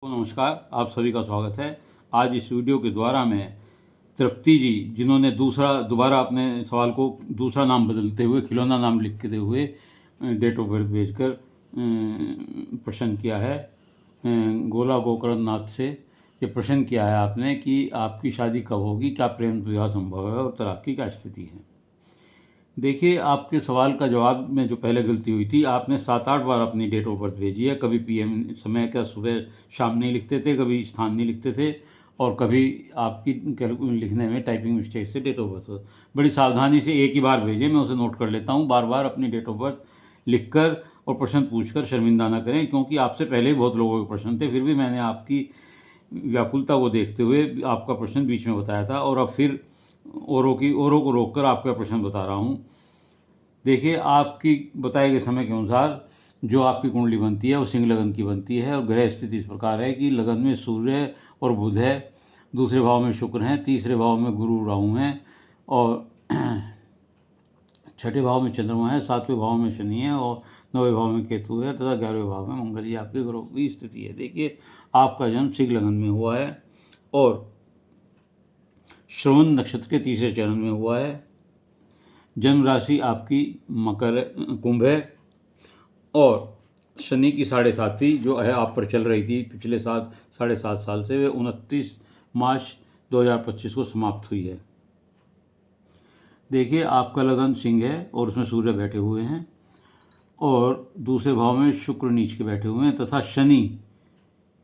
नमस्कार, आप सभी का स्वागत है। आज इस वीडियो के द्वारा मैं तृप्ति जी, जिन्होंने दोबारा अपने सवाल को दूसरा नाम बदलते हुए खिलौना नाम लिखते हुए डेट ऑफ बर्थ भेजकर प्रश्न किया है गोला गोकर्ण नाथ से। ये प्रश्न किया है आपने कि आपकी शादी कब होगी, क्या प्रेम विवाह संभव है और तलाक की क्या स्थिति है। देखिए, आपके सवाल का जवाब में जो पहले गलती हुई थी, आपने 7-8 बार अपनी डेट ऑफ बर्थ भेजी है। कभी पीएम समय का सुबह शाम नहीं लिखते थे, कभी स्थान नहीं लिखते थे, और कभी आपकी लिखने में टाइपिंग मिस्टेक से डेट ऑफ बर्थ। बड़ी सावधानी से एक ही बार भेजें, मैं उसे नोट कर लेता हूँ। बार बार अपनी डेट ऑफ बर्थ लिखकर और प्रश्न पूछकर शर्मिंदा ना करें, क्योंकि आपसे पहले ही बहुत लोगों के प्रश्न थे, फिर भी मैंने आपकी व्याकुलता को देखते हुए आपका प्रश्न बीच में बताया था, और अब फिर औरों को रोककर आपका प्रश्न बता रहा हूँ। देखिए, आपकी बताए गए समय के अनुसार जो आपकी कुंडली बनती है वो सिंह लगन की बनती है, और ग्रह स्थिति इस प्रकार है कि लगन में सूर्य और बुध है, दूसरे भाव में शुक्र हैं, तीसरे भाव में गुरु राहु हैं, और छठे भाव में चंद्रमा है, सातवें भाव में शनि है, और 9वें भाव में केतु है, तथा 11वें भाव में मंगल। ये आपके ग्रहों की स्थिति है। देखिए, आपका जन्म सिंह लगन में हुआ है और श्रवण नक्षत्र के तीसरे चरण में हुआ है। जन्म राशि आपकी मकर कुंभ है, और शनि की 7.5 जो है आप पर चल रही थी पिछले 7.5 साल से, वे 29 मार्च 2025 को समाप्त हुई है। देखिए, आपका लगन सिंह है और उसमें सूर्य बैठे हुए हैं, और दूसरे भाव में शुक्र नीच के बैठे हुए हैं, तथा शनि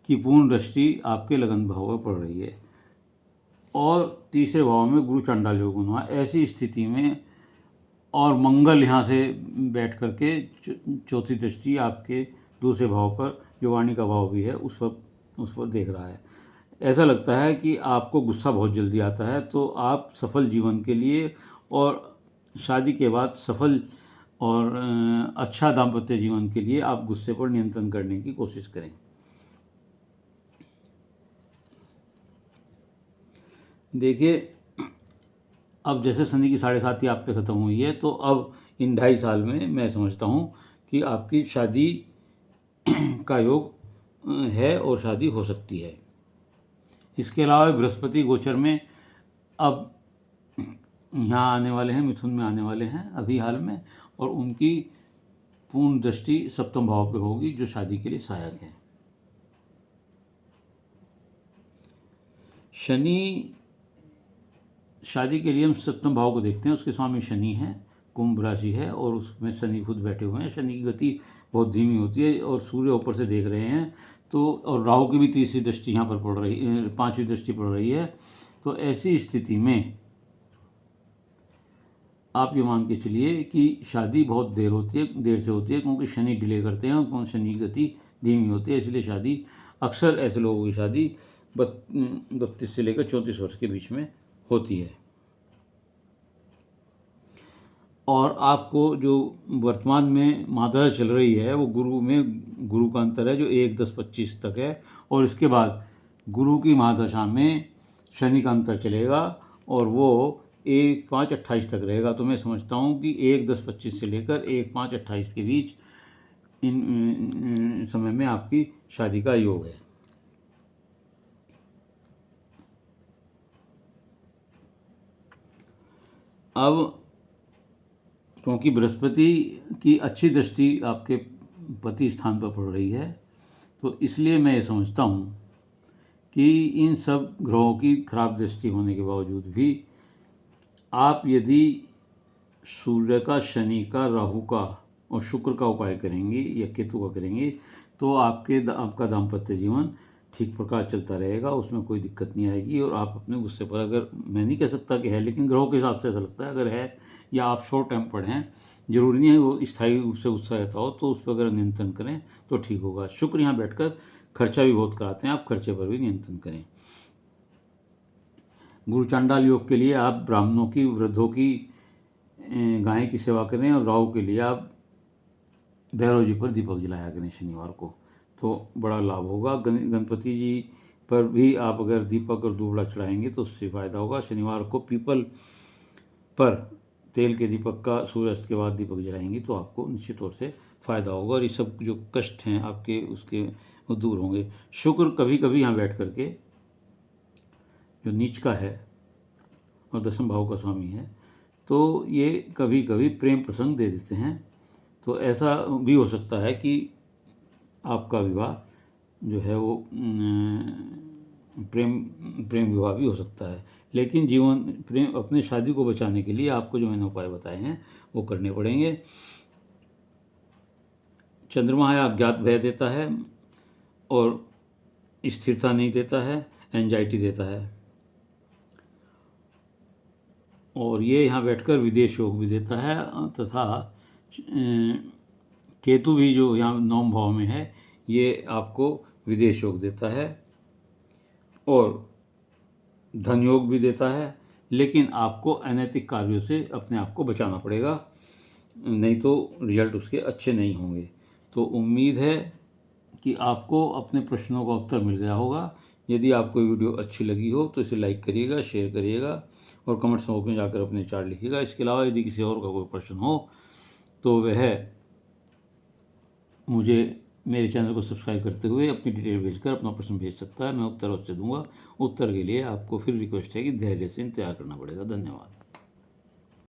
की पूर्ण दृष्टि आपके लगन भाव में पड़ रही है, और तीसरे भाव में गुरु चंडाल योग हुआ। ऐसी स्थिति में और मंगल यहाँ से बैठ करके चौथी दृष्टि आपके दूसरे भाव पर, जो वाणी का भाव भी है, उस पर देख रहा है। ऐसा लगता है कि आपको गुस्सा बहुत जल्दी आता है, तो आप सफल जीवन के लिए और शादी के बाद सफल और अच्छा दाम्पत्य जीवन के लिए आप गुस्से पर नियंत्रण करने की कोशिश करें। देखिए, अब जैसे शनि की 7.5 आप पे ख़त्म हुई है, तो अब इन 2.5 साल में मैं समझता हूँ कि आपकी शादी का योग है और शादी हो सकती है। इसके अलावा बृहस्पति गोचर में अब यहाँ आने वाले हैं, मिथुन में आने वाले हैं अभी हाल में, और उनकी पूर्ण दृष्टि सप्तम भाव पे होगी, जो शादी के लिए सहायक है। शनि, शादी के लिए हम सप्तम भाव को देखते हैं, उसके स्वामी शनि हैं, कुंभ राशि है, और उसमें शनि खुद बैठे हुए हैं। शनि की गति बहुत धीमी होती है, और सूर्य ऊपर से देख रहे हैं, तो और राहु की भी तीसरी दृष्टि यहाँ पर पड़ रही है, 5वीं दृष्टि पड़ रही है। तो ऐसी स्थिति में आप ये मान के चलिए कि शादी बहुत देर से होती है, क्योंकि शनि डिले करते हैं और शनि की गति धीमी होती है। इसलिए शादी अक्सर ऐसे लोगों की शादी 32 से लेकर 34 वर्ष के बीच में होती है। और आपको जो वर्तमान में मादा चल रही है, वो गुरु का अंतर है, जो 1-10-25 तक है, और इसके बाद गुरु की महादशा में शनि का अंतर चलेगा, और वो 1-5-28 तक रहेगा। तो मैं समझता हूँ कि 1-10-25 से लेकर 1-5-28 के बीच इन समय में आपकी शादी का योग है। अब क्योंकि बृहस्पति की अच्छी दृष्टि आपके पति स्थान पर पड़ रही है, तो इसलिए मैं ये समझता हूँ कि इन सब ग्रहों की खराब दृष्टि होने के बावजूद भी आप यदि सूर्य का, शनि का, राहु का और शुक्र का उपाय करेंगे या केतु का करेंगे, तो आपका दाम्पत्य जीवन ठीक प्रकार चलता रहेगा, उसमें कोई दिक्कत नहीं आएगी। और आप अपने गुस्से पर, अगर मैं नहीं कह सकता कि है, लेकिन ग्रहों के हिसाब से ऐसा लगता है, अगर है या आप शॉर्ट टेम्पर्ड हैं, जरूरी नहीं है वो स्थायी रूप से गुस्सा रहता हो, तो उस पर अगर नियंत्रण करें तो ठीक होगा। शुक्र यहाँ बैठकर खर्चा भी बहुत कराते हैं, आप खर्चे पर भी नियंत्रण करें। गुरु चांडाल योग के लिए आप ब्राह्मणों की, वृद्धों की, गाय की सेवा करें, और राहु के लिए आप भैरव जी पर दीपक जलाया करें शनिवार को, तो बड़ा लाभ होगा। गणपति जी पर भी आप अगर दीपक और दूबड़ा चढ़ाएंगे तो उससे फ़ायदा होगा। शनिवार को पीपल पर तेल के दीपक का सूर्यास्त के बाद दीपक जलाएंगे तो आपको निश्चित तौर से फ़ायदा होगा और ये सब जो कष्ट हैं आपके उसके वो दूर होंगे। शुक्र कभी कभी यहाँ बैठ करके जो नीच का है और दसम भाव का स्वामी है, तो ये कभी कभी प्रेम प्रसंग दे देते हैं। तो ऐसा भी हो सकता है कि आपका विवाह जो है वो प्रेम प्रेम विवाह भी हो सकता है। लेकिन जीवन प्रेम अपने शादी को बचाने के लिए आपको जो मैंने उपाय बताए हैं वो करने पड़ेंगे। चंद्रमा है अज्ञात भय देता है और स्थिरता नहीं देता है, एंजाइटी देता है। और ये यहाँ बैठकर विदेश योग भी देता है तथा केतु भी जो यहाँ 9 भाव में है ये आपको विदेश योग देता है और धन योग भी देता है। लेकिन आपको अनैतिक कार्यों से अपने आप को बचाना पड़ेगा, नहीं तो रिजल्ट उसके अच्छे नहीं होंगे। तो उम्मीद है कि आपको अपने प्रश्नों का उत्तर मिल गया होगा। यदि आपको वीडियो अच्छी लगी हो तो इसे लाइक करिएगा, शेयर करिएगा और कमेंट्स बॉक्स में जाकर अपने विचार लिखिएगा। इसके अलावा यदि किसी और का कोई प्रश्न हो तो वह मुझे मेरे चैनल को सब्सक्राइब करते हुए अपनी डिटेल भेजकर अपना प्रश्न भेज सकता है। मैं उत्तर अवश्य दूंगा। उत्तर के लिए आपको फिर रिक्वेस्ट है कि धैर्य से इंतजार करना पड़ेगा। धन्यवाद।